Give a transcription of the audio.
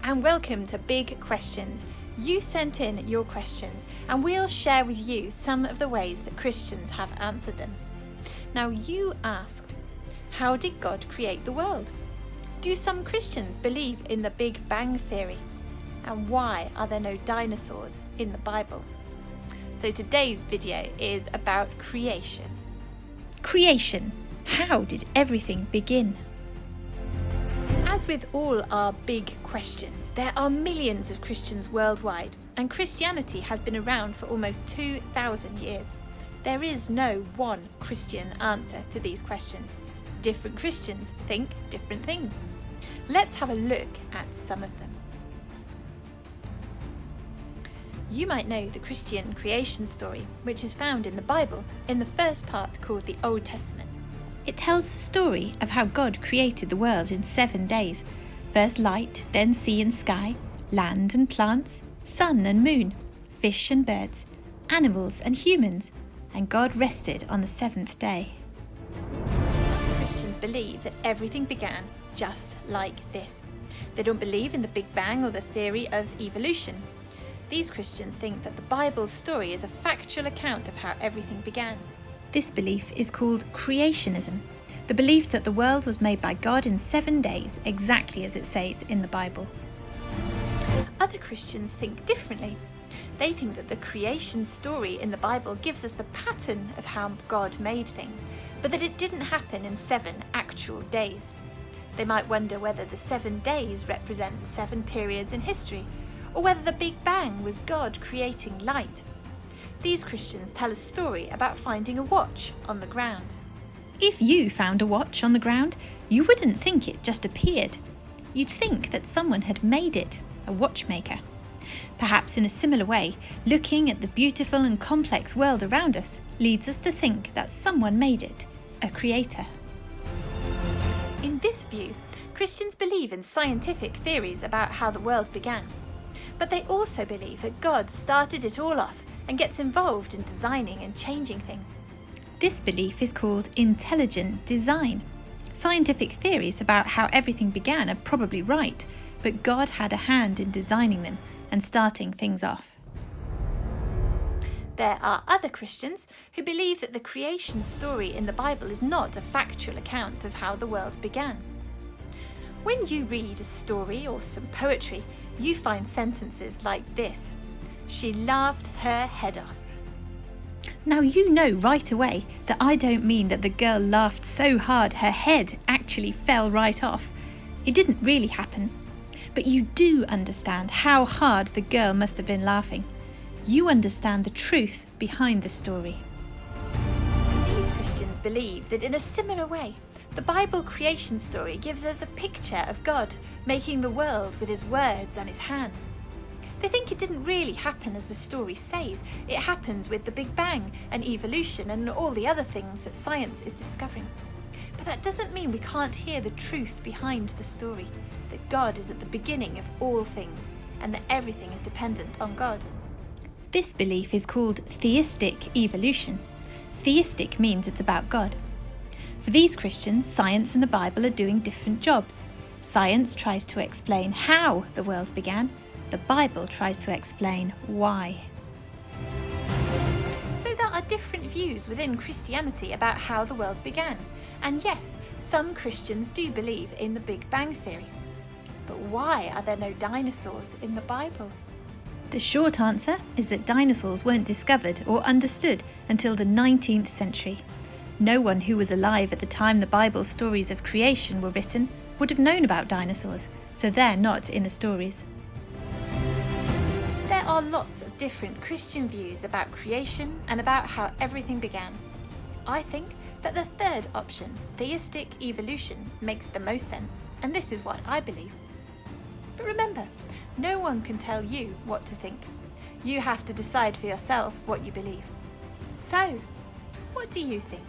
and welcome to Big Questions. You sent in your questions and we'll share with you some of the ways that Christians have answered them. Now you asked, how did God create the world? Do some Christians believe in the Big Bang Theory? And why are there no dinosaurs in the Bible? So today's video is about creation. Creation. How did everything begin? As with all our big questions, there are millions of Christians worldwide, and Christianity has been around for almost 2,000 years. There is no one Christian answer to these questions. Different Christians think different things. Let's have a look at some of them. You might know the Christian creation story, which is found in the Bible, in the first part called the Old Testament. It tells the story of how God created the world in 7 days. First light, then sea and sky, land and plants, sun and moon, fish and birds, animals and humans, and God rested on the 7th day. Some Christians believe that everything began just like this. They don't believe in the Big Bang or the theory of evolution. These Christians think that the Bible's story is a factual account of how everything began. This belief is called creationism, the belief that the world was made by God in 7 days, exactly as it says in the Bible. Other Christians think differently. They think that the creation story in the Bible gives us the pattern of how God made things, but that it didn't happen in 7 actual days. They might wonder whether the 7 days represent 7 periods in history, or whether the Big Bang was God creating light. These Christians tell a story about finding a watch on the ground. If you found a watch on the ground, you wouldn't think it just appeared. You'd think that someone had made it, a watchmaker. Perhaps in a similar way, looking at the beautiful and complex world around us leads us to think that someone made it, a creator. In this view, Christians believe in scientific theories about how the world began. But they also believe that God started it all off and gets involved in designing and changing things. This belief is called intelligent design. Scientific theories about how everything began are probably right, but God had a hand in designing them and starting things off. There are other Christians who believe that the creation story in the Bible is not a factual account of how the world began. When you read a story or some poetry, you find sentences like this: "She laughed her head off." Now you know right away that I don't mean that the girl laughed so hard her head actually fell right off. It didn't really happen. But you do understand how hard the girl must have been laughing. You understand the truth behind the story. These Christians believe that in a similar way, the Bible creation story gives us a picture of God making the world with his words and his hands. They think it didn't really happen as the story says. It happened with the Big Bang and evolution and all the other things that science is discovering. But that doesn't mean we can't hear the truth behind the story, that God is at the beginning of all things and that everything is dependent on God. This belief is called Theistic Evolution. Theistic means it's about God. For these Christians, science and the Bible are doing different jobs. Science tries to explain how the world began. The Bible tries to explain why. So there are different views within Christianity about how the world began. And yes, some Christians do believe in the Big Bang Theory. But why are there no dinosaurs in the Bible? The short answer is that dinosaurs weren't discovered or understood until the 19th century. No one who was alive at the time the Bible stories of creation were written would have known about dinosaurs, so they're not in the stories. There are lots of different Christian views about creation and about how everything began. I think that the third option, theistic evolution, makes the most sense, and this is what I believe. But remember, no one can tell you what to think. You have to decide for yourself what you believe. So, what do you think?